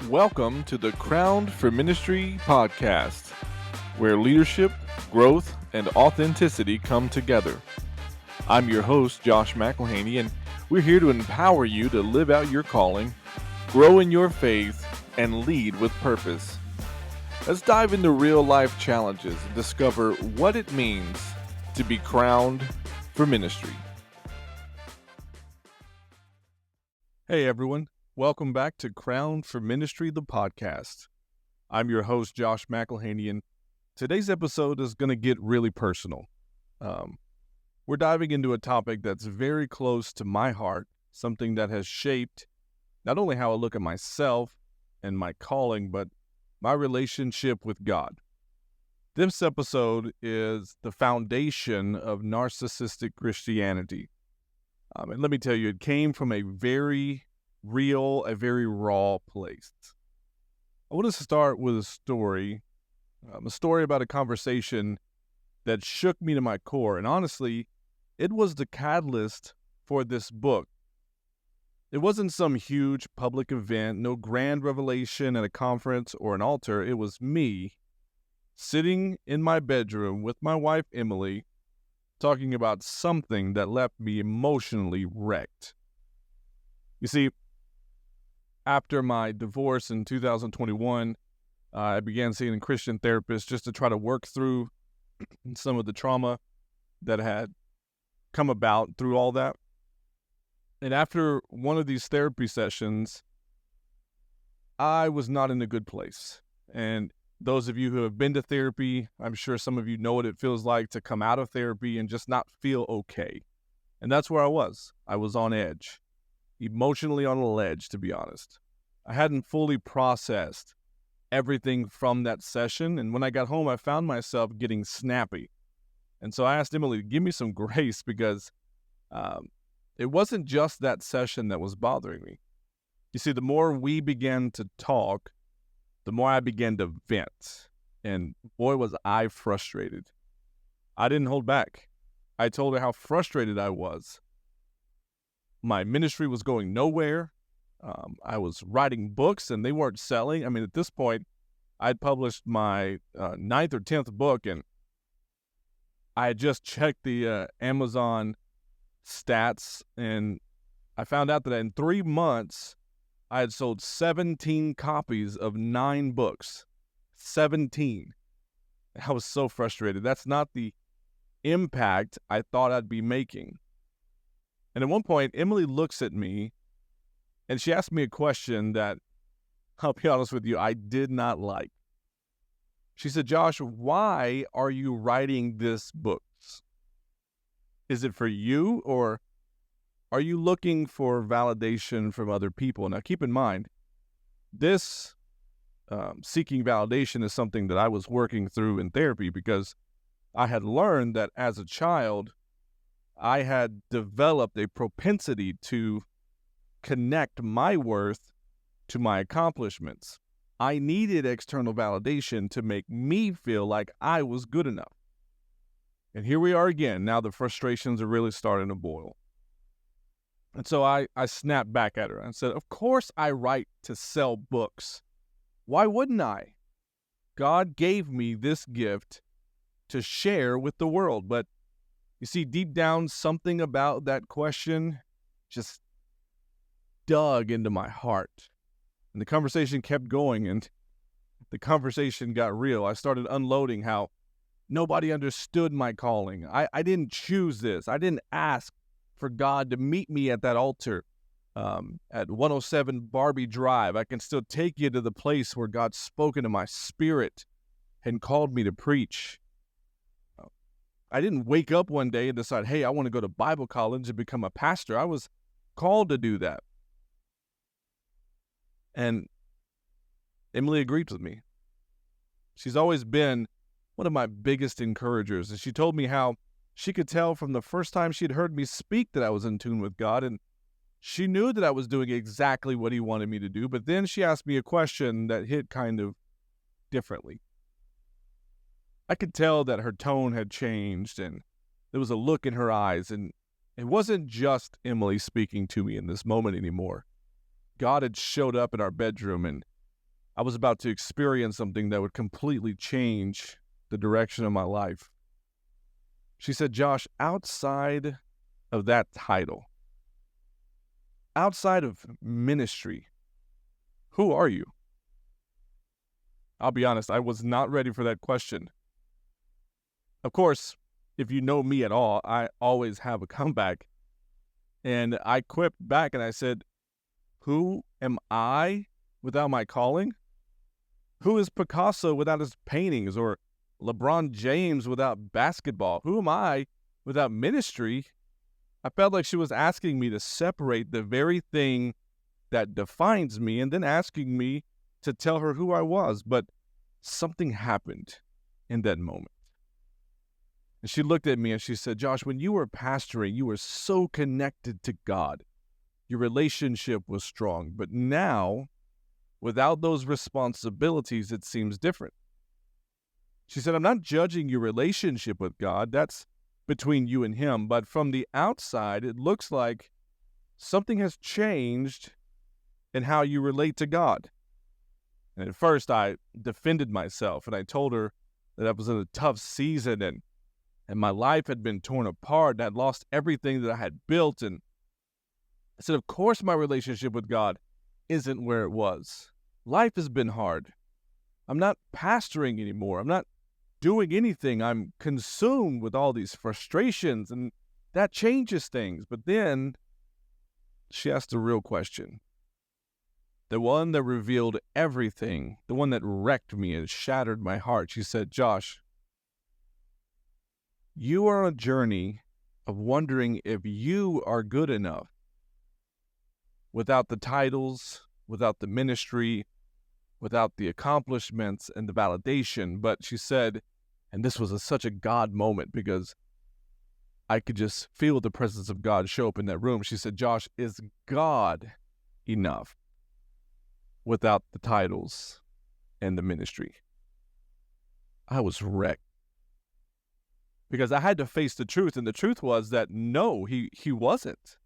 Welcome to the Crowned for Ministry podcast, where leadership, growth, and authenticity come together. I'm your host, Josh McElhaney, and we're here to empower you to live out your calling, grow in your faith, and lead with purpose. Let's dive into real-life challenges and discover what it means to be crowned for ministry. Hey everyone, welcome back to Crowned for Ministry, the podcast. I'm your host, Josh McElhaney, and today's episode is going to get really personal. We're diving into a topic that's very close to my heart, something that has shaped not only how I look at myself and my calling, but my relationship with God. This episode is the foundation of Narcissistic Christianity. And let me tell you, it came from a very real, a very raw place. I want to start with a story about a conversation that shook me to my core. And honestly, it was the catalyst for this book. It wasn't some huge public event, no grand revelation at a conference or an altar. It was me sitting in my bedroom with my wife, Emily, talking about something that left me emotionally wrecked. You see, after my divorce in 2021, I began seeing a Christian therapist just to try to work through some of the trauma that had come about through all that. And after one of these therapy sessions, I was not in a good place. And those of you who have been to therapy, I'm sure some of you know what it feels like to come out of therapy and just not feel okay. And that's where I was. I was on edge, emotionally on a ledge, to be honest. I hadn't fully processed everything from that session. And when I got home, I found myself getting snappy. And so I asked Emily to give me some grace because it wasn't just that session that was bothering me. You see, the more we began to talk, the more I began to vent. And boy, was I frustrated. I didn't hold back. I told her how frustrated I was. My ministry was going nowhere. I was writing books and they weren't selling. I mean, at this point, I'd published my 9th or 10th book, and I had just checked the Amazon stats, and I found out that in 3 months, I had sold 17 copies of 9 books. 17. I was so frustrated. That's not the impact I thought I'd be making. And at one point, Emily looks at me, and she asked me a question that, I'll be honest with you, I did not like. She said, "Josh, why are you writing this book? Is it for you, or are you looking for validation from other people?" Now, keep in mind, this seeking validation is something that I was working through in therapy because I had learned that as a child, I had developed a propensity to connect my worth to my accomplishments. I needed external validation to make me feel like I was good enough. And here we are again. Now the frustrations are really starting to boil. And so I snapped back at her and said, "Of course I write to sell books. Why wouldn't I? God gave me this gift to share with the world." But you see, deep down, something about that question just dug into my heart. And the conversation kept going, and the conversation got real. I started unloading how nobody understood my calling. I didn't choose this. I didn't ask for God to meet me at that altar at 107 Barbie Drive. I can still take you to the place where God's spoken to my spirit and called me to preach. I didn't wake up one day and decide, hey, I want to go to Bible college and become a pastor. I was called to do that. And Emily agreed with me. She's always been one of my biggest encouragers. And she told me how she could tell from the first time she'd heard me speak that I was in tune with God. And she knew that I was doing exactly what he wanted me to do. But then she asked me a question that hit kind of differently. I could tell that her tone had changed, and there was a look in her eyes. And it wasn't just Emily speaking to me in this moment anymore. God had showed up in our bedroom, and I was about to experience something that would completely change the direction of my life. She said, Josh, outside of that title, outside of ministry, who are you? I'll be honest, I was not ready for that question. Of course, if you know me at all, I always have a comeback. And I quipped back and I said, who am I without my calling? Who is Picasso without his paintings, or LeBron James without basketball? Who am I without ministry? I felt like she was asking me to separate the very thing that defines me and then asking me to tell her who I was. But something happened in that moment. And she looked at me and she said, Josh, when you were pastoring, you were so connected to God. Your relationship was strong. But now, without those responsibilities, it seems different. She said, I'm not judging your relationship with God. That's between you and him. But from the outside, it looks like something has changed in how you relate to God. And at first, I defended myself and I told her that I was in a tough season and my life had been torn apart and I'd lost everything that I had built. And I said, of course, my relationship with God isn't where it was. Life has been hard. I'm not pastoring anymore. I'm not doing anything. I'm consumed with all these frustrations, and that changes things. But then she asked a real question. The one that revealed everything, the one that wrecked me and shattered my heart. She said, Josh, you are on a journey of wondering if you are good enough without the titles, without the ministry, without the accomplishments and the validation. But she said, and this was such a God moment because I could just feel the presence of God show up in that room. She said, Josh, is God enough without the titles and the ministry? I was wrecked because I had to face the truth. And the truth was that no, he wasn't.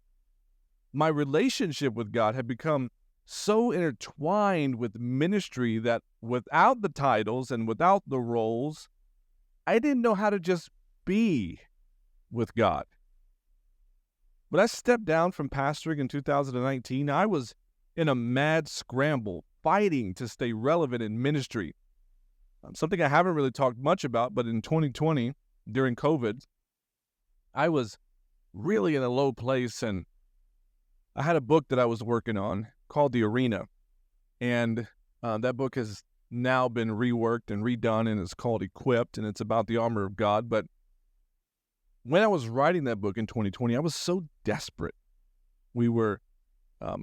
My relationship with God had become so intertwined with ministry that without the titles and without the roles, I didn't know how to just be with God. When I stepped down from pastoring in 2019, I was in a mad scramble, fighting to stay relevant in ministry. Something I haven't really talked much about, but in 2020, during COVID, I was really in a low place, and I had a book that I was working on called The Arena, and that book has now been reworked and redone, and it's called Equipped, and it's about the armor of God. But when I was writing that book in 2020, I was so desperate. We were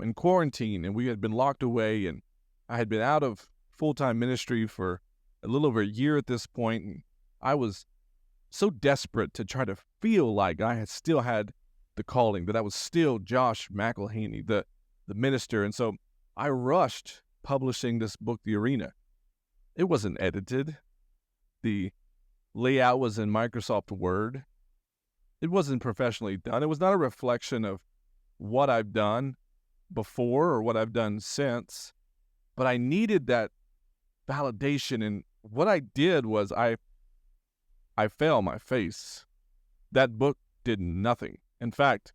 in quarantine, and we had been locked away, and I had been out of full-time ministry for a little over a year at this point, and I was so desperate to try to feel like I had still had the calling, that I was still Josh McElhaney, the minister. And so I rushed publishing this book, The Arena. It wasn't edited. The layout was in Microsoft Word. It wasn't professionally done. It was not a reflection of what I've done before or what I've done since, but I needed that validation. And what I did was I fell on my face. That book did nothing. In fact,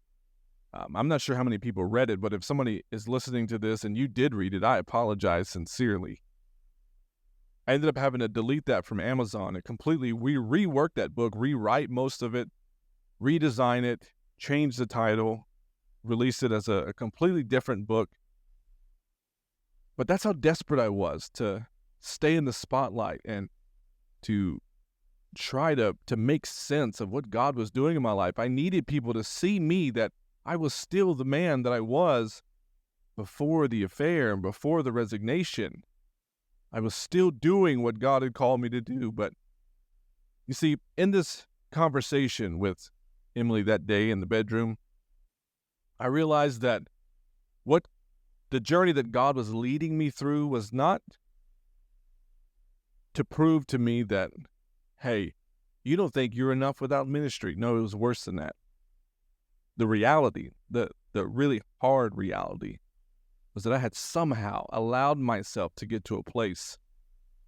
I'm not sure how many people read it, but if somebody is listening to this and you did read it, I apologize sincerely. I ended up having to delete that from Amazon and completely rework that book, rewrite most of it, redesign it, change the title, release it as a completely different book. But that's how desperate I was to stay in the spotlight and to try to make sense of what God was doing in my life. I needed people to see me, that I was still the man that I was before the affair and before the resignation. I was still doing what God had called me to do. But you see, in this conversation with Emily that day in the bedroom, I realized that what the journey that God was leading me through was not to prove to me that, hey, you don't think you're enough without ministry. No, it was worse than that. The reality, the really hard reality, was that I had somehow allowed myself to get to a place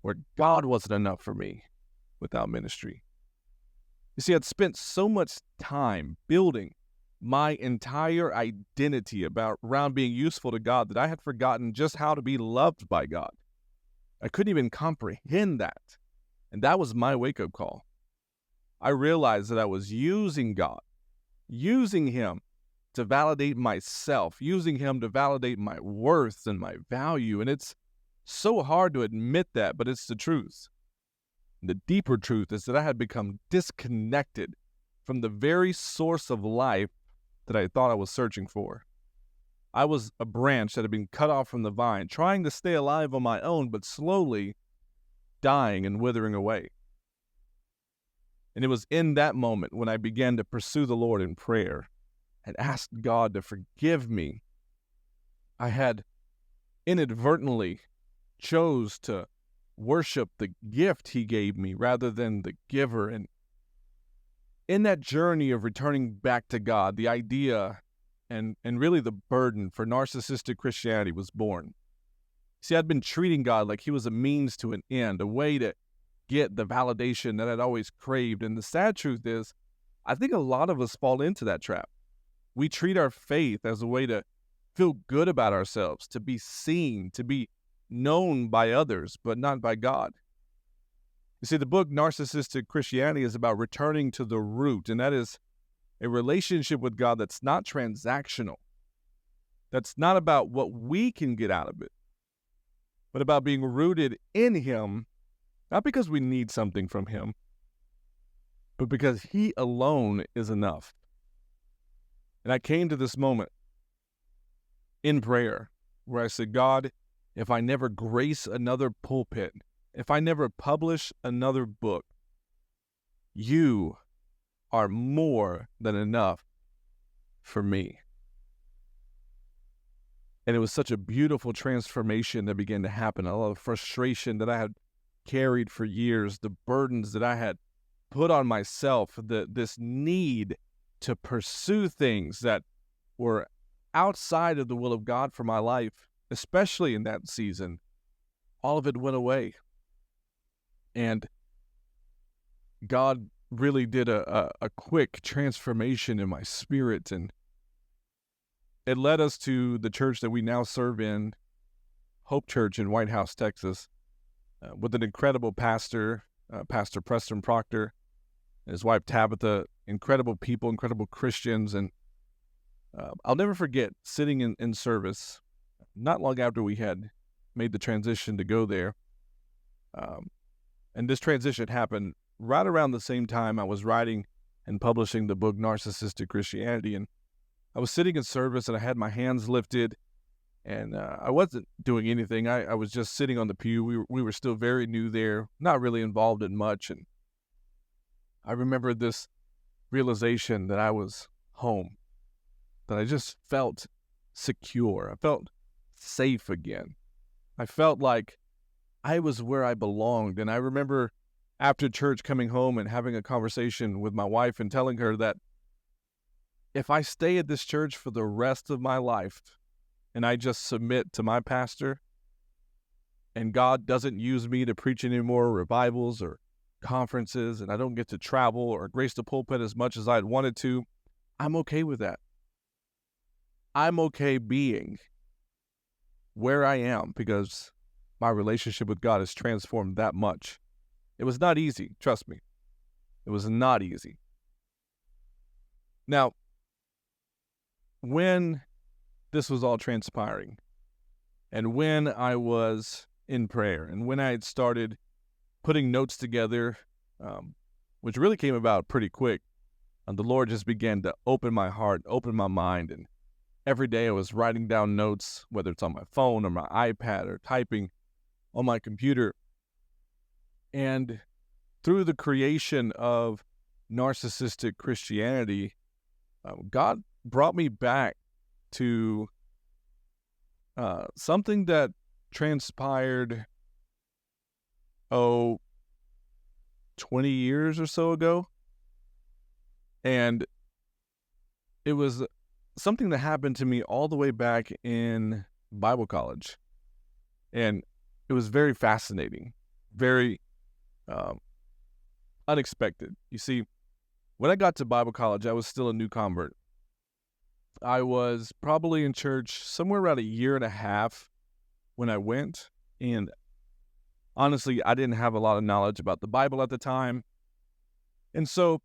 where God wasn't enough for me without ministry. You see, I'd spent so much time building my entire identity around being useful to God that I had forgotten just how to be loved by God. I couldn't even comprehend that. And that was my wake-up call. I realized that I was using God, using Him to validate myself, using Him to validate my worth and my value. And it's so hard to admit that, but it's the truth. The deeper truth is that I had become disconnected from the very source of life that I thought I was searching for. I was a branch that had been cut off from the vine, trying to stay alive on my own, but slowly dying and withering away. And it was in that moment when I began to pursue the Lord in prayer and asked God to forgive me. I had inadvertently chose to worship the gift He gave me rather than the giver. And in that journey of returning back to God, the idea and really the burden for narcissistic Christianity was born. See, I'd been treating God like He was a means to an end, a way to get the validation that I'd always craved. And the sad truth is, I think a lot of us fall into that trap. We treat our faith as a way to feel good about ourselves, to be seen, to be known by others, but not by God. You see, the book Narcissistic Christianity is about returning to the root, and that is a relationship with God that's not transactional. That's not about what we can get out of it, but about being rooted in Him, not because we need something from Him, but because He alone is enough. And I came to this moment in prayer where I said, God, if I never grace another pulpit, if I never publish another book, You are more than enough for me. And it was such a beautiful transformation that began to happen. A lot of frustration that I had carried for years, the burdens that I had put on myself, this need to pursue things that were outside of the will of God for my life, especially in that season, all of it went away. And God really did a quick transformation in my spirit, and it led us to the church that we now serve in, Hope Church in White House, Texas, with an incredible pastor, Pastor Preston Proctor, and his wife Tabitha, incredible people, incredible Christians. And I'll never forget sitting in service not long after we had made the transition to go there. And this transition happened right around the same time I was writing and publishing the book Narcissistic Christianity. And I was sitting in service and I had my hands lifted, and I wasn't doing anything. I was just sitting on the pew. We were still very new there, not really involved in much. And I remember this realization that I was home, that I just felt secure. I felt safe again. I felt like I was where I belonged. And I remember after church coming home and having a conversation with my wife and telling her that if I stay at this church for the rest of my life and I just submit to my pastor and God doesn't use me to preach any more revivals or conferences and I don't get to travel or grace the pulpit as much as I'd wanted to, I'm okay with that. I'm okay being where I am because my relationship with God has transformed that much. It was not easy, trust me. It was not easy. Now, when this was all transpiring, and when I was in prayer, and when I had started putting notes together, which really came about pretty quick, and the Lord just began to open my heart, open my mind, and every day I was writing down notes, whether it's on my phone or my iPad or typing on my computer. And through the creation of Narcissistic Christianity, God brought me back to something that transpired, 20 years or so ago. And it was something that happened to me all the way back in Bible college. And it was very fascinating, very unexpected. You see, when I got to Bible college, I was still a new convert. I was probably in church somewhere around a year and a half when I went. And honestly, I didn't have a lot of knowledge about the Bible at the time. And so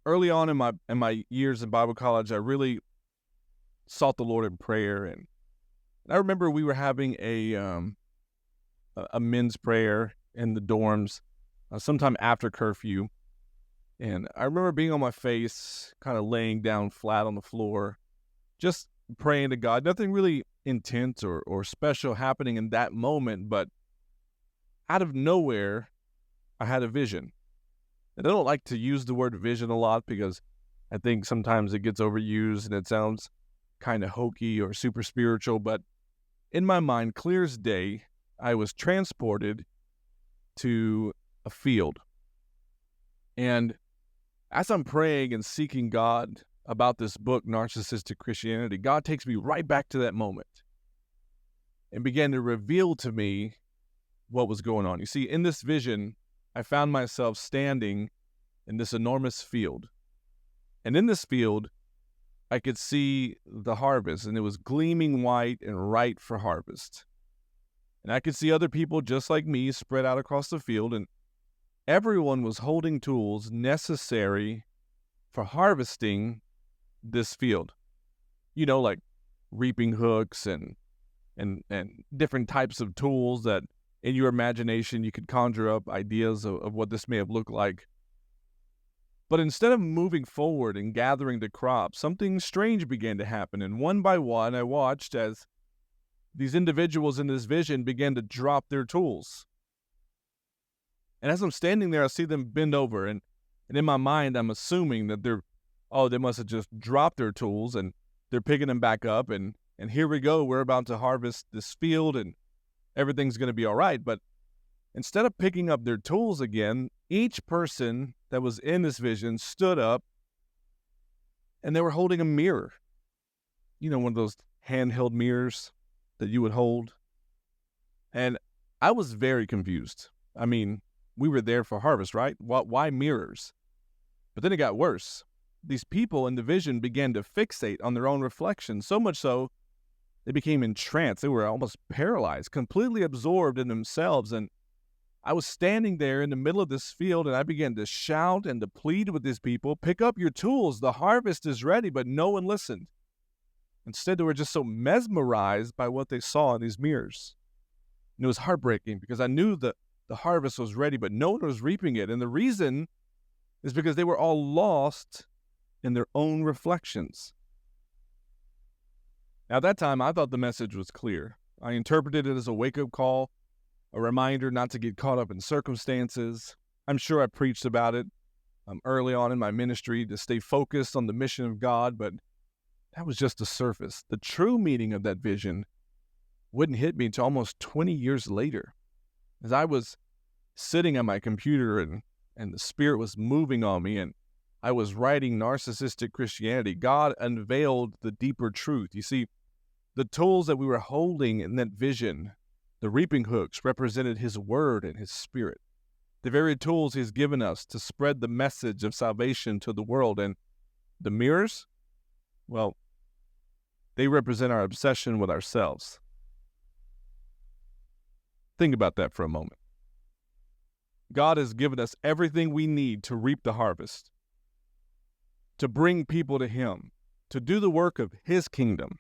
early on in my years in Bible college, I really sought the Lord in prayer. And I remember we were having a men's prayer in the dorms sometime after curfew. And I remember being on my face, kind of laying down flat on the floor, just praying to God. Nothing really intense or special happening in that moment, but out of nowhere, I had a vision. And I don't like to use the word vision a lot because I think sometimes it gets overused and it sounds kind of hokey or super spiritual. But in my mind, clear as day, I was transported to a field. And as I'm praying and seeking God about this book, Narcissistic Christianity, God takes me right back to that moment and began to reveal to me what was going on. You see, in this vision, I found myself standing in this enormous field. And in this field, I could see the harvest, and it was gleaming white and ripe for harvest. And I could see other people just like me spread out across the field, and everyone was holding tools necessary for harvesting this field. You know, like reaping hooks and different types of tools that in your imagination you could conjure up ideas of what this may have looked like. But instead of moving forward and gathering the crop, something strange began to happen. And one by one, I watched as these individuals in this vision began to drop their tools. And as I'm standing there, I see them bend over. And in my mind, I'm assuming that they must have just dropped their tools and they're picking them back up. And here we go. We're about to harvest this field and everything's going to be all right. But instead of picking up their tools again, each person that was in this vision stood up and they were holding a mirror. You know, one of those handheld mirrors that you would hold. And I was very confused. I mean, we were there for harvest, right? Why mirrors? But then it got worse. These people in the vision began to fixate on their own reflections, so much so they became entranced. They were almost paralyzed, completely absorbed in themselves. And I was standing there in the middle of this field, and I began to shout and to plead with these people, pick up your tools, the harvest is ready, but no one listened. Instead, they were just so mesmerized by what they saw in these mirrors. And it was heartbreaking because I knew that the harvest was ready, but no one was reaping it. And the reason is because they were all lost in their own reflections. Now, at that time, I thought the message was clear. I interpreted it as a wake-up call, a reminder not to get caught up in circumstances. I'm sure I preached about it early on in my ministry to stay focused on the mission of God, but that was just the surface. The true meaning of that vision wouldn't hit me until almost 20 years later. As I was sitting at my computer and the Spirit was moving on me and I was writing Narcissistic Christianity, God unveiled the deeper truth. You see, the tools that we were holding in that vision, the reaping hooks, represented His Word and His Spirit. The very tools He's given us to spread the message of salvation to the world. And the mirrors, well, they represent our obsession with ourselves. Think about that for a moment. God has given us everything we need to reap the harvest, to bring people to Him, to do the work of His kingdom.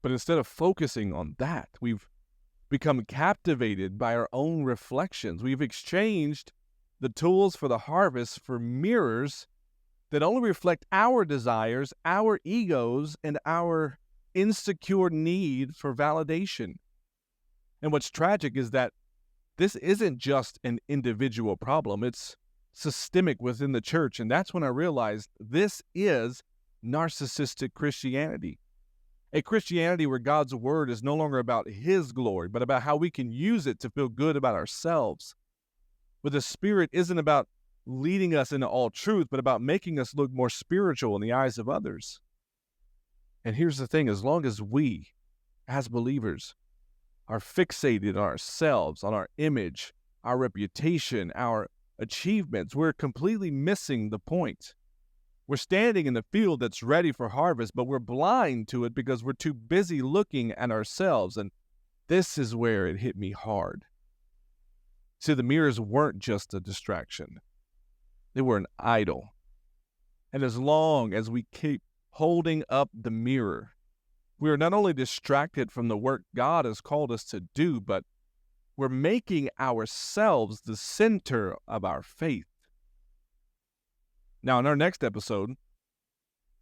But instead of focusing on that, we've become captivated by our own reflections. We've exchanged the tools for the harvest for mirrors that only reflect our desires, our egos, and our insecure need for validation. And what's tragic is that this isn't just an individual problem. It's systemic within the church. And that's when I realized this is narcissistic Christianity. A Christianity where God's word is no longer about His glory, but about how we can use it to feel good about ourselves. Where the Spirit isn't about leading us into all truth, but about making us look more spiritual in the eyes of others. And here's the thing, as long as we, as believers, are fixated on ourselves, on our image, our reputation, our achievements, we're completely missing the point. We're standing in the field that's ready for harvest, but we're blind to it because we're too busy looking at ourselves. And this is where it hit me hard. See, the mirrors weren't just a distraction. They were an idol. And as long as we keep holding up the mirror, we are not only distracted from the work God has called us to do, but we're making ourselves the center of our faith. Now, in our next episode,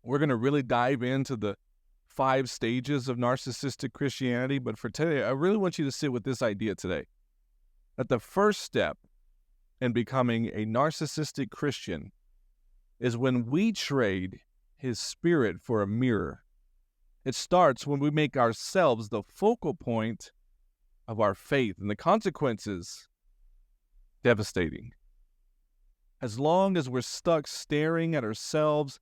we're going to really dive into the 5 stages of narcissistic Christianity. But for today, I really want you to sit with this idea today, that the first step in becoming a narcissistic Christian is when we trade his spirit for a mirror. It starts when we make ourselves the focal point of our faith, and the consequences, devastating. As long as we're stuck staring at ourselves,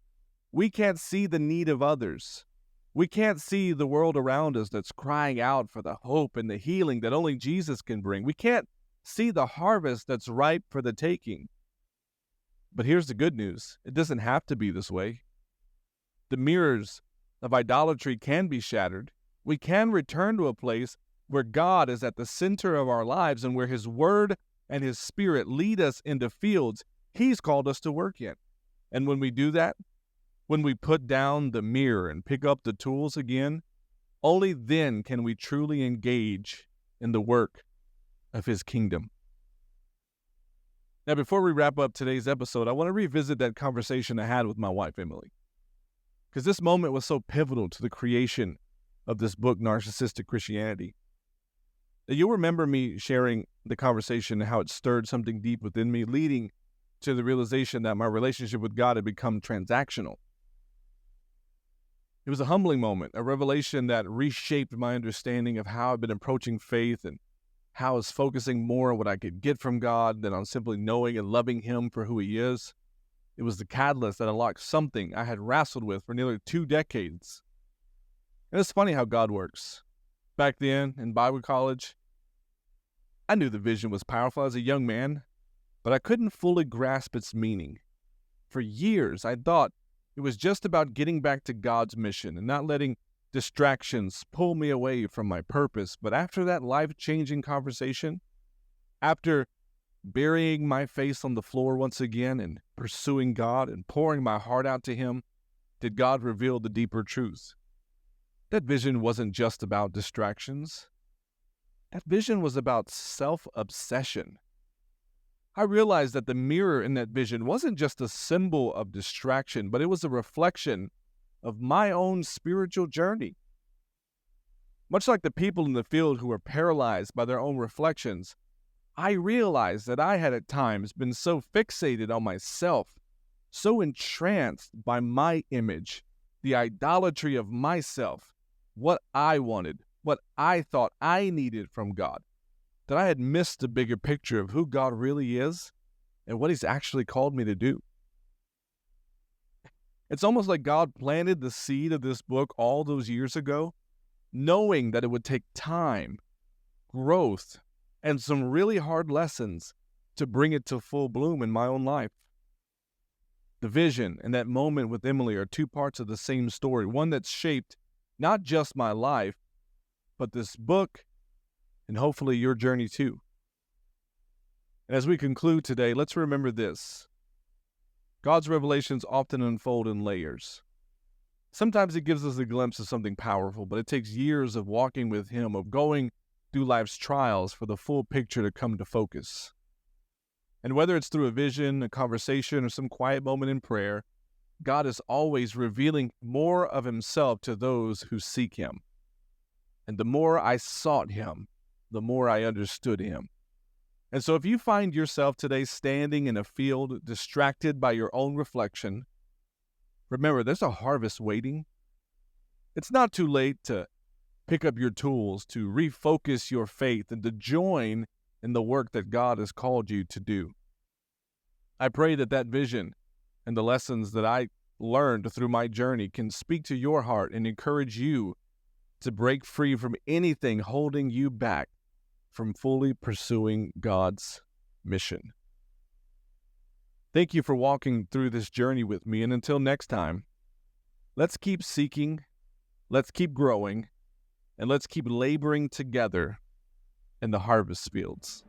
we can't see the need of others. We can't see the world around us that's crying out for the hope and the healing that only Jesus can bring. We can't see the harvest that's ripe for the taking. But here's the good news. It doesn't have to be this way. The mirrors of idolatry can be shattered. We can return to a place where God is at the center of our lives and where his word and his spirit lead us into fields he's called us to work in. And when we do that, when we put down the mirror and pick up the tools again, only then can we truly engage in the work of his kingdom. Now, before we wrap up today's episode, I want to revisit that conversation I had with my wife, Emily, because this moment was so pivotal to the creation of this book, Narcissistic Christianity. You'll remember me sharing the conversation and how it stirred something deep within me, leading to the realization that my relationship with God had become transactional. It was a humbling moment, a revelation that reshaped my understanding of how I've been approaching faith and how I was focusing more on what I could get from God than on simply knowing and loving him for who he is. It was the catalyst that unlocked something I had wrestled with for nearly 2 decades. And it's funny how God works. Back then, in Bible college, I knew the vision was powerful as a young man, but I couldn't fully grasp its meaning. For years, I thought it was just about getting back to God's mission and not letting distractions pull me away from my purpose. But after that life-changing conversation, after burying my face on the floor once again and pursuing God and pouring my heart out to him, did God reveal the deeper truth. That vision wasn't just about distractions. That vision was about self-obsession. I realized that the mirror in that vision wasn't just a symbol of distraction, but it was a reflection of my own spiritual journey. Much like the people in the field who were paralyzed by their own reflections, I realized that I had at times been so fixated on myself, so entranced by my image, the idolatry of myself, what I wanted, what I thought I needed from God, that I had missed the bigger picture of who God really is and what he's actually called me to do. It's almost like God planted the seed of this book all those years ago, knowing that it would take time, growth, and some really hard lessons to bring it to full bloom in my own life. The vision and that moment with Emily are 2 parts of the same story, one that's shaped not just my life, but this book and hopefully your journey too. And as we conclude today, let's remember this. God's revelations often unfold in layers. Sometimes it gives us a glimpse of something powerful, but it takes years of walking with him, of going through life's trials for the full picture to come to focus. And whether it's through a vision, a conversation, or some quiet moment in prayer, God is always revealing more of himself to those who seek him. And the more I sought him, the more I understood him. And so if you find yourself today standing in a field distracted by your own reflection, remember there's a harvest waiting. It's not too late to pick up your tools, to refocus your faith, and to join in the work that God has called you to do. I pray that that vision and the lessons that I learned through my journey can speak to your heart and encourage you to break free from anything holding you back from fully pursuing God's mission. Thank you for walking through this journey with me, and until next time, let's keep seeking, let's keep growing, and let's keep laboring together in the harvest fields.